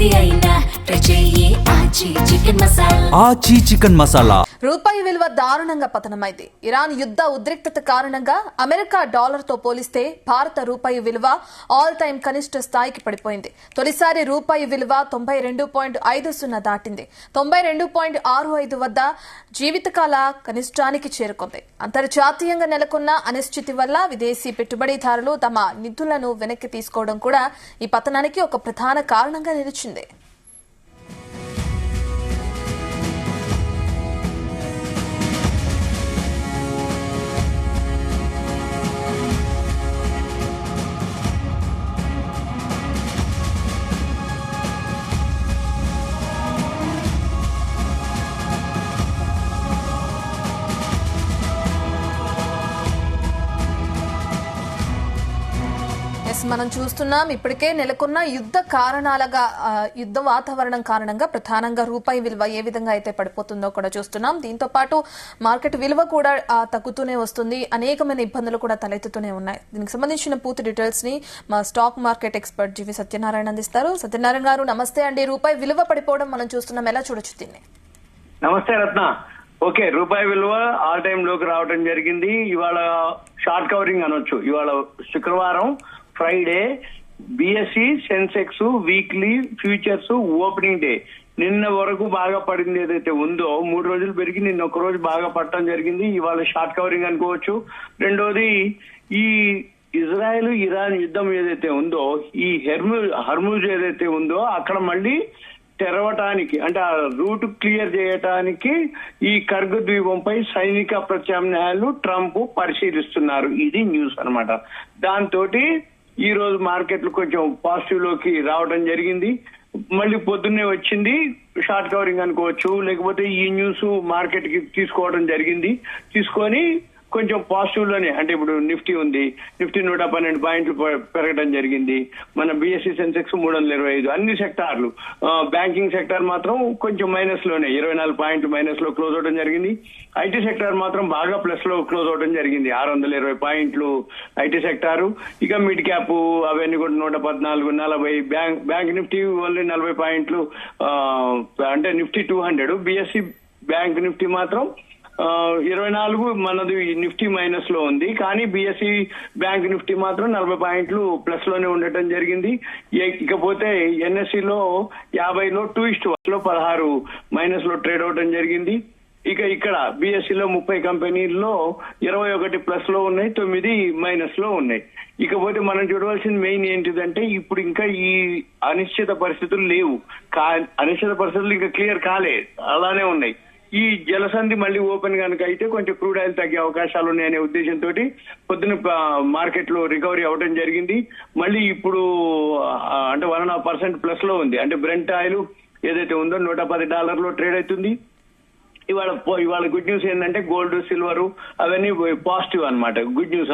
ఏది అయినా ట్రై చెయ్యి ఆచి చికెన్ మసాలా. ఆచి చికెన్ మసాలా. రూపాయి విలువ దారుణంగా పతనమైంది. ఇరాన్ యుద్ధ ఉద్రిక్తత కారణంగా అమెరికా డాలర్ తో పోలిస్తే భారత రూపాయి విలువ ఆల్ టైమ్ కనిష్ట స్థాయికి పడిపోయింది. తొలిసారి రూపాయి విలువ 92.50 దాటింది. 92.65 వద్ద జీవితకాల కనిష్టానికి చేరుకుంది. అంతర్జాతీయంగా నెలకొన్న అనిశ్చితి వల్ల విదేశీ పెట్టుబడిదారులు తమ నిధులను వెనక్కి తీసుకోవడం కూడా ఈ పతనానికి ఒక ప్రధాన కారణంగా నిలిచింది. మనం చూస్తున్నాం ఇప్పటికే నెలకొన్న యుద్ధ వాతావరణం కారణంగా ప్రధానంగా రూపాయి విలువ ఏ విధంగా అయితే పడిపోతుందో కూడా చూస్తున్నాం. దీంతో పాటు మార్కెట్ విలువ కూడా తగ్గుతూనే వస్తుంది. అనేకమైన ఇబ్బందులు కూడా తలెత్తుతూనే ఉన్నాయి. దీనికి సంబంధించిన పూర్తి డీటెయిల్స్ ని మా స్టాక్ మార్కెట్ ఎక్స్పర్ట్ జీవి సత్యనారాయణ అందిస్తారు. సత్యనారాయణ గారు నమస్తే అండి. రూపాయి విలువ పడిపోవడం మనం చూస్తున్నాం, ఎలా చూడొచ్చు దీన్ని? నమస్తే రత్న. ఓకే, రూపాయి విలువ ఆల్ టైమ్ లోకి రావడం జరిగింది. ఇవాళ షార్ట్ కవరింగ్ అనొచ్చు. ఇవాళ శుక్రవారం, Friday, BSc, Sensex, weekly, futures opening day. నిన్న వరకు బాగా పడింది ఏదైతే ఉందో 3 రోజులు పెరిగి నిన్న ఒక రోజు బాగా పడటం జరిగింది. ఇవాళ షార్ట్ కవరింగ్ అనుకోవచ్చు. రెండోది, ఈ ఇజ్రాయెల్ ఇరాన్ యుద్ధం ఏదైతే ఉందో, ఈ హర్ముజ్ ఏదైతే ఉందో అక్కడ మళ్ళీ తెరవటానికి, అంటే ఆ రూట్ క్లియర్ చేయటానికి ఈ కర్గ్ ద్వీపంపై సైనిక ప్రత్యామ్నాయాలు ట్రంప్ పరిశీలిస్తున్నారు. ఇది న్యూస్ అన్నమాట. దాంతో ఈ రోజు మార్కెట్లు కొంచెం పాజిటివ్ లోకి రావడం జరిగింది. మళ్ళీ పొద్దున్నే వచ్చింది, షార్ట్ కవరింగ్ అనుకోవచ్చు. లేకపోతే ఈ న్యూస్ మార్కెట్ కి తీసుకోవడం జరిగింది. తీసుకొని కొంచెం పాజిటివ్ లోనే, అంటే ఇప్పుడు నిఫ్టీ ఉంది, నిఫ్టీ 112 పాయింట్లు పెరగడం జరిగింది. మన బిఎస్సి, సెన్సెక్స్ 325. అన్ని సెక్టార్లు, బ్యాంకింగ్ సెక్టార్ మాత్రం కొంచెం మైనస్ లోనే 24 పాయింట్లు మైనస్ లో క్లోజ్ అవడం జరిగింది. ఐటీ సెక్టార్ మాత్రం బాగా ప్లస్ లో క్లోజ్ అవడం జరిగింది. 620 పాయింట్లు ఐటీ సెక్టారు. ఇక మిడ్ క్యాప్ అవన్నీ కూడా 114, 40. బ్యాంక్ నిఫ్టీ ఓన్లీ 40 పాయింట్లు, అంటే నిఫ్టీ 200. బిఎస్సి బ్యాంక్ నిఫ్టీ మాత్రం 24. మనది నిఫ్టీ మైనస్ లో ఉంది, కానీ బిఎస్సి బ్యాంక్ నిఫ్టీ మాత్రం 40 పాయింట్లు ప్లస్ లోనే ఉండటం జరిగింది. ఇకపోతే ఎన్ఎస్సిలో 50లో 2:1 లో 16 మైనస్ లో ట్రేడ్ అవడం జరిగింది. ఇక ఇక్కడ బిఎస్సిలో 30 కంపెనీల్లో 21 ప్లస్ లో ఉన్నాయి, 9 మైనస్ లో ఉన్నాయి. ఇకపోతే మనం చూడవలసిన మెయిన్ ఏంటిదంటే, ఇప్పుడు ఇంకా ఈ అనిశ్చిత పరిస్థితులు లేవు. అనిశ్చిత పరిస్థితులు ఇంకా క్లియర్ కాలే, అలానే ఉన్నాయి. ఈ జలసంధి మళ్ళీ ఓపెన్ కనుక అయితే కొంచెం క్రూడ్ ఆయిల్ తగ్గే అవకాశాలు ఉన్నాయనే ఉద్దేశంతో పొద్దున మార్కెట్ లో రికవరీ అవడం జరిగింది. మళ్ళీ ఇప్పుడు అంటే 1.5% ప్లస్ లో ఉంది. అంటే బ్రెంట్ ఆయిల్ ఏదైతే ఉందో $110 ట్రేడ్ అవుతుంది. ఇవాళ గుడ్ న్యూస్ ఏంటంటే గోల్డ్, సిల్వర్ అవన్నీ పాజిటివ్ అన్నమాట. గుడ్ న్యూస్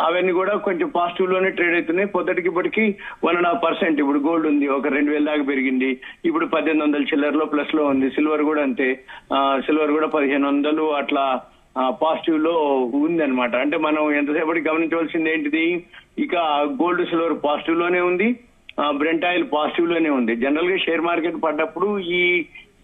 అవన్నీ కూడా కొంచెం పాజిటివ్ లోనే ట్రేడ్ అవుతున్నాయి. పొద్దుటికి ఇప్పటికి 1.5% ఇప్పుడు గోల్డ్ ఉంది, ఒక 2000 దాకా పెరిగింది. ఇప్పుడు 1800 చిల్లర్లో ప్లస్ లో ఉంది. సిల్వర్ కూడా అంతే, సిల్వర్ కూడా 1500 అట్లా పాజిటివ్ లో ఉంది అనమాట. అంటే మనం ఎంతసేపటి గమనించవలసింది ఏంటిది, ఇక గోల్డ్, సిల్వర్ పాజిటివ్ లోనే ఉంది, బ్రెంట్ ఆయిల్ పాజిటివ్ లోనే ఉంది. జనరల్ గా షేర్ మార్కెట్ పడ్డప్పుడు ఈ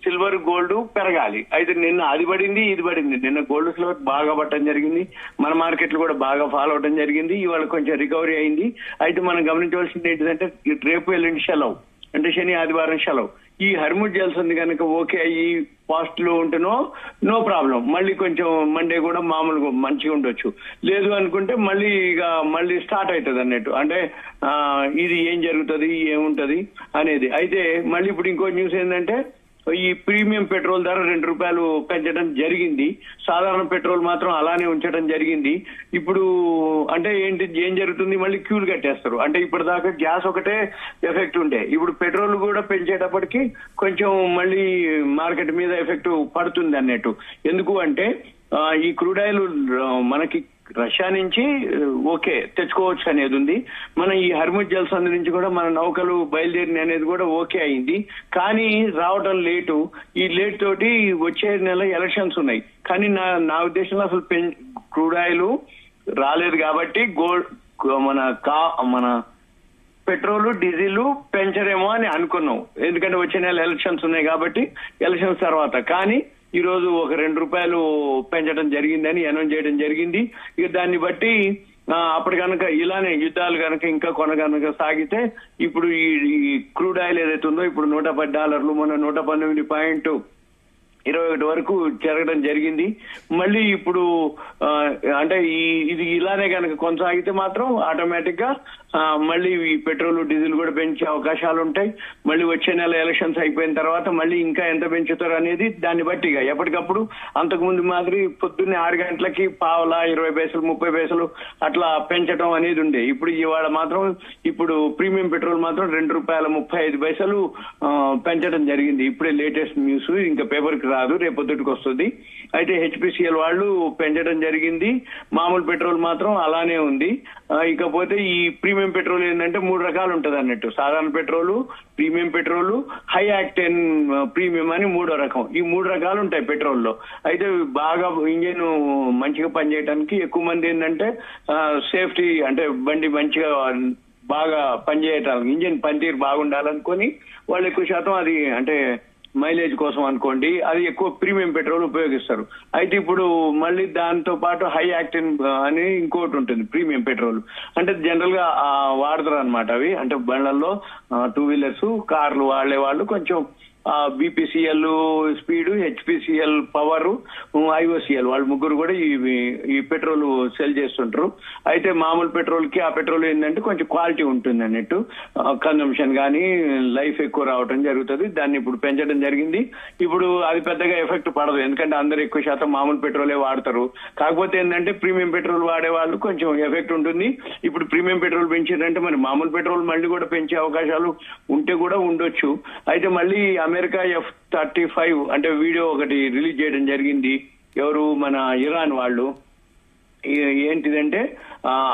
సిల్వర్, గోల్డ్ పెరగాలి. అయితే నిన్న అది పడింది, ఇది పడింది. నిన్న గోల్డ్, సిల్వర్ బాగా పట్టడం జరిగింది. మన మార్కెట్లు కూడా బాగా ఫాలో అవడం జరిగింది. ఇవాళ కొంచెం రికవరీ అయింది. అయితే మనం గమనించవలసింది ఏంటంటే, రేపు ఎల్లుండి సెలవు, అంటే శని ఆదివారం సెలవు. ఈ హర్ముజ్ జల్సంది కనుక ఓకే అయ్యి పాజిటివ్ లో ఉంటేనో నో ప్రాబ్లం, మళ్ళీ కొంచెం మండే కూడా మామూలుగా మంచిగా ఉండొచ్చు. లేదు అనుకుంటే మళ్ళీ స్టార్ట్ అవుతుంది అన్నట్టు. అంటే ఇది ఏం జరుగుతుంది, ఏముంటది అనేది. అయితే మళ్ళీ ఇప్పుడు ఇంకో న్యూస్ ఏంటంటే, ఈ ప్రీమియం పెట్రోల్ ధర ₹2 పెంచడం జరిగింది. సాధారణ పెట్రోల్ మాత్రం అలానే ఉంచడం జరిగింది. ఇప్పుడు అంటే ఏం జరుగుతుంది, మళ్ళీ క్యూలు కట్టేస్తారు. అంటే ఇప్పటిదాకా గ్యాస్ ఒకటే ఎఫెక్ట్ ఉండే, ఇప్పుడు పెట్రోల్ కూడా పెంచేటప్పటికి కొంచెం మళ్ళీ మార్కెట్ మీద ఎఫెక్ట్ పడుతుంది అన్నట్టు. ఎందుకు అంటే ఈ క్రూడ్ ఆయిల్ మనకి రష్యా నుంచి ఓకే తెచ్చుకోవచ్చు అనేది ఉంది. మన ఈ హర్ముజ్ జల్సంధి నుంచి కూడా మన నౌకలు బయలుదేరిన అనేది కూడా ఓకే అయింది. కానీ రావడం లేటు. ఈ లేట్ తోటి వచ్చే నెల ఎలక్షన్స్ ఉన్నాయి. కానీ నా ఉద్దేశంలో అసలు క్రూడ్ ఆయిల్ రాలేదు కాబట్టి మన పెట్రోల్ డీజిల్ పెంచరేమో అని అనుకున్నాం, ఎందుకంటే వచ్చే నెల ఎలక్షన్స్ ఉన్నాయి కాబట్టి ఎలక్షన్స్ తర్వాత. కానీ ఈ రోజు ఒక ₹2 పెంచడం జరిగిందని అనౌన్స్ చేయడం జరిగింది. ఇక దాన్ని బట్టి అప్పుడు కనుక ఇలానే యుద్ధాలు కనుక ఇంకా కనుక సాగితే ఇప్పుడు ఈ క్రూడ్ ఆయిల్ ఏదైతే ఉందో ఇప్పుడు $110, మొన్న 119.21 వరకు జరగడం జరిగింది. మళ్ళీ ఇప్పుడు అంటే ఇది ఇలానే కనుక కొనసాగితే మాత్రం ఆటోమేటిక్ గా మళ్ళీ ఈ పెట్రోల్ డీజిల్ కూడా పెంచే అవకాశాలు ఉంటాయి. మళ్ళీ వచ్చే నెల ఎలక్షన్స్ అయిపోయిన తర్వాత మళ్ళీ ఇంకా ఎంత పెంచుతారు అనేది దాన్ని బట్టి ఎప్పటికప్పుడు అంతకుముందు మాదిరి పొద్దున్నే 6 గంటలకి పావలా 20 పైసలు 30 పైసలు అట్లా పెంచడం అనేది ఉండే. ఇప్పుడు ఇవాళ మాత్రం ఇప్పుడు ప్రీమియం పెట్రోల్ మాత్రం ₹2.35 పెంచడం జరిగింది. ఇప్పుడే లేటెస్ట్ న్యూస్, ఇంకా పేపర్ కి రాదు, రేపొద్దుటికి వస్తుంది. అయితే హెచ్పిసిఎల్ వాళ్ళు పెంచడం జరిగింది. మామూలు పెట్రోల్ మాత్రం అలానే ఉంది. ఇకపోతే ఈ ప్రీమియం పెట్రోల్ ఏంటంటే 3 రకాలు ఉంటది అన్నట్టు. సాధారణ petrol, premium petrol, high octane premium అని 3వ రకం. ఈ 3 రకాలు ఉంటాయి పెట్రోల్లో. అయితే బాగా ఇంజిన్ మంచిగా పనిచేయడానికి ఎక్కువ మంది ఏంటంటే సేఫ్టీ అంటే బండి మంచిగా బాగా పనిచేయటానికి ఇంజిన్ పనితీరు బాగుండాలనుకొని వాళ్ళు ఎక్కువ శాతం అది అంటే మైలేజ్ కోసం అనుకోండి అది ఎక్కువ ప్రీమియం పెట్రోల్ ఉపయోగిస్తారు. అయితే ఇప్పుడు మళ్ళీ దాంతో పాటు హై యాక్టిన్ అని ఇంకోటి ఉంటుంది ప్రీమియం పెట్రోల్. అంటే జనరల్ గా వాడతారు అనమాట అవి. అంటే బండ్లలో 2 వీలర్స్ కార్లు వాడే వాళ్ళు కొంచెం BPCL speed, HPCL power, IOCL వాళ్ళు ముగ్గురు కూడా ఈ పెట్రోల్ సెల్ చేస్తుంటారు. అయితే మామూలు పెట్రోల్ కి ఆ పెట్రోల్ ఏంటంటే కొంచెం క్వాలిటీ ఉంటుంది అన్నట్టు, కన్సంప్షన్ కానీ లైఫ్ ఎక్కువ రావటం జరుగుతుంది. దాన్ని ఇప్పుడు పెంచడం జరిగింది. ఇప్పుడు అది పెద్దగా ఎఫెక్ట్ పడదు, ఎందుకంటే అందరు ఎక్కువ శాతం మామూలు పెట్రోలే వాడతారు. కాకపోతే ఏంటంటే ప్రీమియం పెట్రోల్ వాడే వాళ్ళు కొంచెం ఎఫెక్ట్ ఉంటుంది. ఇప్పుడు ప్రీమియం పెట్రోల్ పెంచారంటే మరి మామూలు పెట్రోల్ మళ్ళీ కూడా పెంచే అవకాశాలు ఉంటే కూడా ఉండొచ్చు. అయితే మళ్ళీ అమెరికా F-35 అంటే వీడియో ఒకటి రిలీజ్ చేయడం జరిగింది. ఎవరు మన ఇరాన్ వాళ్ళు. ఏంటిదంటే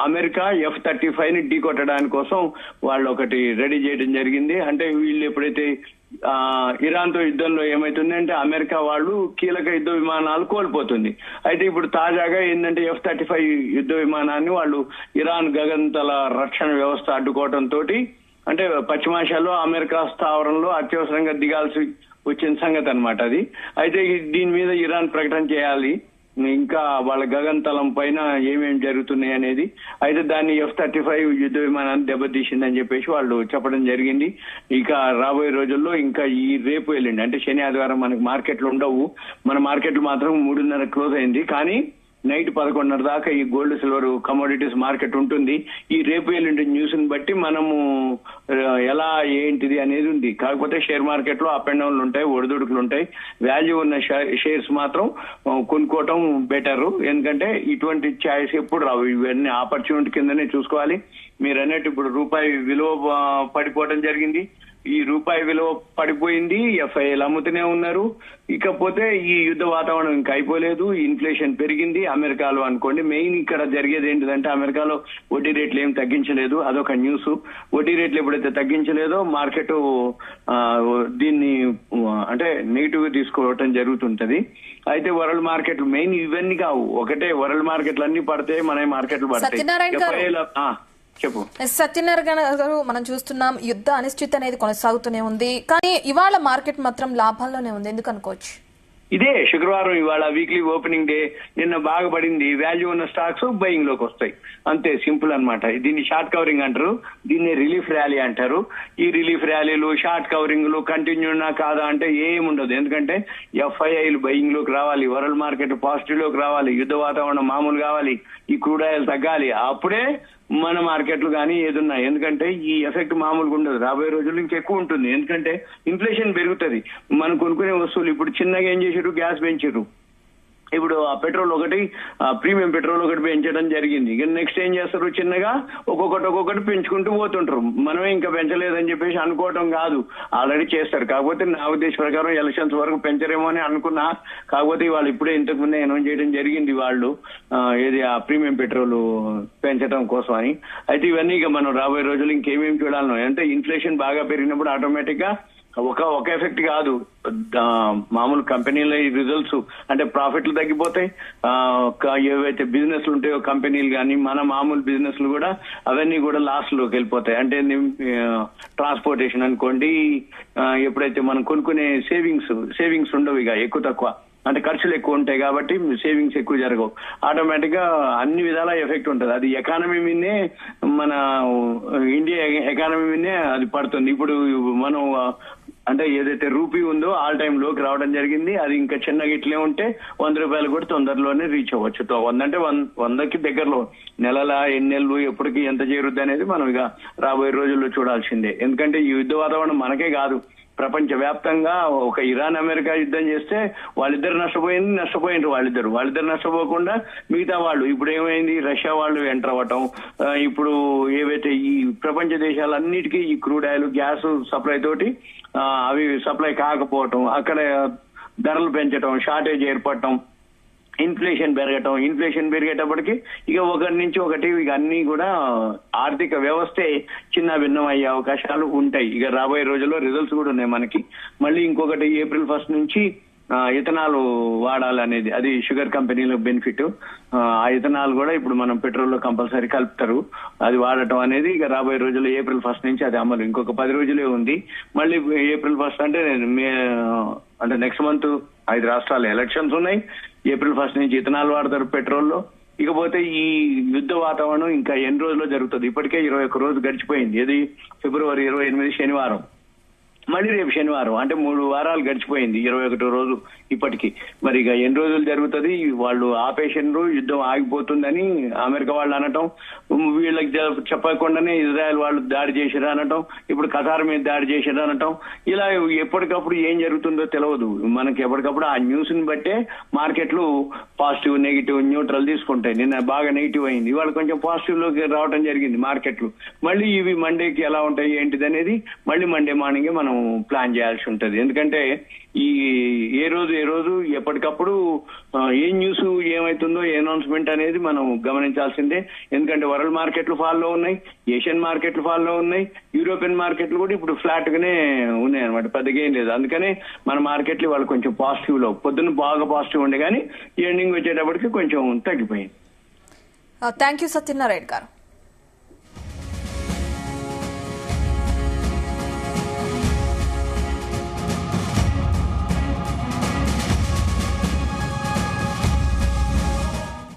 అమెరికా F-35 ని ఢీ కొట్టడానికి కోసం వాళ్ళు ఒకటి రెడీ చేయడం జరిగింది. అంటే వీళ్ళు ఎప్పుడైతే ఇరాన్ తో యుద్ధంలో ఏమైతుందంటే అమెరికా వాళ్ళు కీలక యుద్ధ విమానాలు కోల్పోతుంది. అయితే ఇప్పుడు తాజాగా ఏంటంటే F-35 యుద్ధ విమానాన్ని వాళ్ళు ఇరాన్ గగనతల రక్షణ వ్యవస్థ అడ్డుకోవడంతో అంటే పశ్చిమాసియాలో అమెరికా స్థావరంలో అత్యవసరంగా దిగాల్సి వచ్చిన సంగతి అనమాట అది. అయితే దీని మీద ఇరాన్ ప్రకటన చేయాలి ఇంకా వాళ్ళ గగనతలం పైన ఏమేమి జరుగుతున్నాయి అనేది. అయితే దాన్ని F-35 యుద్ధ విమానాన్ని దెబ్బతీసిందని చెప్పేసి వాళ్ళు చెప్పడం జరిగింది. ఇక రాబోయే రోజుల్లో ఇంకా ఈ రేపు ఎల్లుండి అంటే శని ఆదివారం మనకి మార్కెట్లు ఉండవు. మన మార్కెట్లు మాత్రం 3:30 క్లోజ్ అయింది. కానీ నైట్ 11:30 దాకా ఈ గోల్డ్ సిల్వర్ కమోడిటీస్ మార్కెట్ ఉంటుంది. ఈ రేపు ఎల్లుండి న్యూస్ ని బట్టి మనము ఎలా ఏంటిది అనేది ఉంది. కాకపోతే షేర్ మార్కెట్ లో అప్ అండ్ డౌన్లు ఉంటాయి, ఒడిదుడుకులు ఉంటాయి. వాల్యూ ఉన్న షేర్స్ మాత్రం కొనుక్కోవటం బెటర్, ఎందుకంటే ఇటువంటి ఛాయిస్ ఎప్పుడు రావు. ఇవన్నీ ఆపర్చునిటీ కిందనే చూసుకోవాలి. మీరు అన్నట్టు ఇప్పుడు రూపాయి విలువ పడిపోవడం జరిగింది. ఈ రూపాయి విలువ పడిపోయింది, ఎఫ్ఐఎల్ అమ్ముతూనే ఉన్నారు. ఇకపోతే ఈ యుద్ధ వాతావరణం ఇంకా అయిపోలేదు, ఇన్ఫ్లేషన్ పెరిగింది అమెరికాలో అనుకోండి. మెయిన్ ఇక్కడ జరిగేది ఏంటిదంటే అమెరికాలో వడ్డీ రేట్లు ఏం తగ్గించలేదు, అదొక న్యూస్. వడ్డీ రేట్లు ఎప్పుడైతే తగ్గించలేదో మార్కెట్ దీన్ని అంటే నెగిటివ్ గా తీసుకోవటం జరుగుతుంటది. అయితే వరల్డ్ మార్కెట్లు మెయిన్ ఇవన్నీ కావు, ఒకటే వరల్డ్ మార్కెట్లు అన్ని పడితే మన మార్కెట్లు పడతాయి. చెప్పు సత్యనారాయణ గారు, మనం చూస్తున్నాం యుద్ధ అనిశ్చితి అనేది కొనసాగుతూనే ఉంది, కానీ ఇవాళ మార్కెట్ మాత్రం లాభాల్లోనే ఉంది. ఎందుకు అనుకోవచ్చు? ఇదే శుక్రవారం ఇవాళ వీక్లీ ఓపెనింగ్ డే. నిన్న బాగా పడింది, వాల్యూ ఉన్న స్టాక్స్ బయింగ్ లోకి వస్తాయి, అంతే సింపుల్ అన్నమాట. దీన్ని షార్ట్ కవరింగ్ అంటారు, దీన్ని రిలీఫ్ ర్యాలీ అంటారు. ఈ రిలీఫ్ ర్యాలీలు షార్ట్ కవరింగ్లు కంటిన్యూనా కాదా అంటే ఏముండదు, ఎందుకంటే ఎఫ్ఐఐలు బయింగ్ లోకి రావాలి, వరల్డ్ మార్కెట్ పాజిటివ్ లోకి రావాలి, యుద్ధ వాతావరణం మామూలు కావాలి, ఈ క్రూడ్ ఆయిల్ తగ్గాలి, అప్పుడే మన మార్కెట్లు కానీ ఏదున్నా. ఎందుకంటే ఈ ఎఫెక్ట్ మామూలుగా ఉండదు, రాబోయే రోజుల్లో ఇంకెక్కువ ఉంటుంది. ఎందుకంటే ఇన్ఫ్లేషన్ పెరుగుతుంది. మనం కొనుక్కునే వస్తువులు ఇప్పుడు చిన్నగా ఏం చేసారు, గ్యాస్ పెంచారు. ఇప్పుడు ఆ పెట్రోల్ ఒకటి ప్రీమియం పెట్రోల్ ఒకటి పెంచడం జరిగింది. ఇక నెక్స్ట్ ఏం చేస్తారు, చిన్నగా ఒక్కొక్కటి పెంచుకుంటూ పోతుంటారు. మనమే ఇంకా పెంచలేదని చెప్పేసి అనుకోవటం కాదు, ఆల్రెడీ చేస్తారు. కాకపోతే నా ఉద్దేశ ప్రకారం ఎలక్షన్స్ వరకు పెంచరేమో అని అనుకున్నా. కాకపోతే వాళ్ళు ఇప్పుడే ఇంతకు ముందే అనౌన్స్ చేయడం జరిగింది వాళ్ళు ఏది ఆ ప్రీమియం పెట్రోల్ పెంచడం కోసం అని. అయితే ఇవన్నీ ఇక మనం రాబోయే రోజులు ఇంకేమేమి చూడాలను అంటే ఇన్ఫ్లేషన్ బాగా పెరిగినప్పుడు ఆటోమేటిక్ గా ఒక ఎఫెక్ట్ కాదు, మామూలు కంపెనీల రిజల్ట్స్ అంటే ప్రాఫిట్లు తగ్గిపోతాయి. ఏవైతే బిజినెస్లు ఉంటాయో కంపెనీలు కానీ మన మామూలు బిజినెస్లు కూడా అవన్నీ కూడా లాస్ లోకి వెళ్ళిపోతాయి. అంటే ట్రాన్స్పోర్టేషన్ అనుకోండి, ఎప్పుడైతే మనం కొనుక్కునే సేవింగ్స్ ఉండవు, ఇక ఎక్కువ తక్కువ అంటే ఖర్చులు ఎక్కువ ఉంటాయి కాబట్టి సేవింగ్స్ ఎక్కువ జరగవు. ఆటోమేటిక్ గా అన్ని విధాల ఎఫెక్ట్ ఉంటుంది. అది ఎకానమీ మీదనే, మన ఇండియా ఎకానమీ మీదనే అది పడుతుంది. ఇప్పుడు మనం అంటే ఏదైతే రూపీ ఉందో ఆల్ టైమ్ లోకి రావడం జరిగింది. అది ఇంకా చిన్నగా ఇట్లే ఉంటే 100 రూపాయలు కూడా తొందరలోనే రీచ్ అవ్వచ్చు. 100 అంటే 100కి దగ్గరలో. నెలల ఎన్ని నెలలు ఎప్పటికి ఎంత చేరుద్ది అనేది మనం ఇక రాబోయే రోజుల్లో చూడాల్సిందే. ఎందుకంటే ఈ యుద్ధ వాతావరణం మనకే కాదు, ప్రపంచ వ్యాప్తంగా ఒక ఇరాన్ అమెరికా యుద్ధం చేస్తే వాళ్ళిద్దరు నష్టపోయినారు. వాళ్ళిద్దరు నష్టపోకుండా మిగతా వాళ్ళు ఇప్పుడు ఏమైంది, రష్యా వాళ్ళు ఎంటర్ అవ్వటం, ఇప్పుడు ఏవైతే ఈ ప్రపంచ దేశాలన్నిటికీ ఈ క్రూడ్ ఆయిల్ గ్యాస్ సప్లై తోటి అవి సప్లై కాకపోవటం, అక్కడ ధరలు పెంచడం, షార్టేజ్ ఏర్పడటం, ఇన్ఫ్లేషన్ పెరిగేటప్పటికి ఇక ఒకటి నుంచి ఒకటి ఇక అన్ని కూడా ఆర్థిక వ్యవస్థే చిన్న భిన్నం అయ్యే అవకాశాలు ఉంటాయి. ఇక రాబోయే రోజుల్లో రిజల్ట్స్ కూడా ఉన్నాయి మనకి. మళ్ళీ ఇంకొకటి ఏప్రిల్ 1 నుంచి ఇథనాల్ వాడాలనేది, అది షుగర్ కంపెనీల బెనిఫిట్. ఆ ఇథనాల్ కూడా ఇప్పుడు మనం పెట్రోల్ లో కంపల్సరీ కలుపుతారు. అది వాడటం అనేది ఇక రాబోయే రోజుల్లో ఏప్రిల్ 1 నుంచి అది అమలు. ఇంకొక 10 రోజులే ఉంది. మళ్ళీ ఏప్రిల్ 1 అంటే నెక్స్ట్ మంత్ 5 రాష్ట్రాల ఎలక్షన్స్ ఉన్నాయి. ఏప్రిల్ 1 నుంచి ఇథనాల్ వాడతారు పెట్రోల్లో. ఇకపోతే ఈ యుద్ధ వాతావరణం ఇంకా ఎన్ని రోజుల్లో జరుగుతుంది. ఇప్పటికే 21 రోజు గడిచిపోయింది. ఇది ఫిబ్రవరి 28 శనివారం, మళ్ళీ రేపు శనివారం, అంటే 3 వారాలు గడిచిపోయింది. 21 రోజు ఇప్పటికి. మరి ఇక ఎన్ని రోజులు జరుగుతుంది, వాళ్ళు ఆపేషన్లు యుద్ధం ఆగిపోతుందని అమెరికా వాళ్ళు అనటం, వీళ్ళకి చెప్పకుండానే ఇజ్రాయెల్ వాళ్ళు దాడి చేసిరు అనటం, ఇప్పుడు ఖతార్ మీద దాడి చేసిరు అనటం, ఇలా ఎప్పటికప్పుడు ఏం జరుగుతుందో తెలియదు మనకి. ఎప్పటికప్పుడు ఆ న్యూస్ ని బట్టే మార్కెట్లు పాజిటివ్, నెగిటివ్, న్యూట్రల్ తీసుకుంటాయి. నిన్న బాగా నెగిటివ్ అయింది, ఇవాళ కొంచెం పాజిటివ్ లోకి రావడం జరిగింది మార్కెట్లు. మళ్ళీ ఇవి మండేకి ఎలా ఉంటాయి ఏంటిది అనేది మళ్ళీ మండే మార్నింగ్ మనం ప్లాన్ చేయాల్సి ఉంటది. ఎందుకంటే ఈ ఏ రోజు ఎప్పటికప్పుడు ఏ న్యూస్ ఏమైతుందో, ఏ అనౌన్స్మెంట్ అనేది మనం గమనించాల్సిందే. ఎందుకంటే వరల్డ్ మార్కెట్లు ఫాల్లో ఉన్నాయి, ఏషియన్ మార్కెట్లు ఫాల్లో ఉన్నాయి, యూరోపియన్ మార్కెట్లు కూడా ఇప్పుడు ఫ్లాట్ గానే ఉన్నాయి అనమాట, పెద్దగా ఏం లేదు. అందుకనే మన మార్కెట్లు వాళ్ళు కొంచెం పాజిటివ్ లో, పొద్దున్న బాగా పాజిటివ్ ఉండే కానీ ఎండింగ్ వచ్చేటప్పటికి కొంచెం తగ్గిపోయింది. థ్యాంక్ యూ సత్యనారాయణ గారు.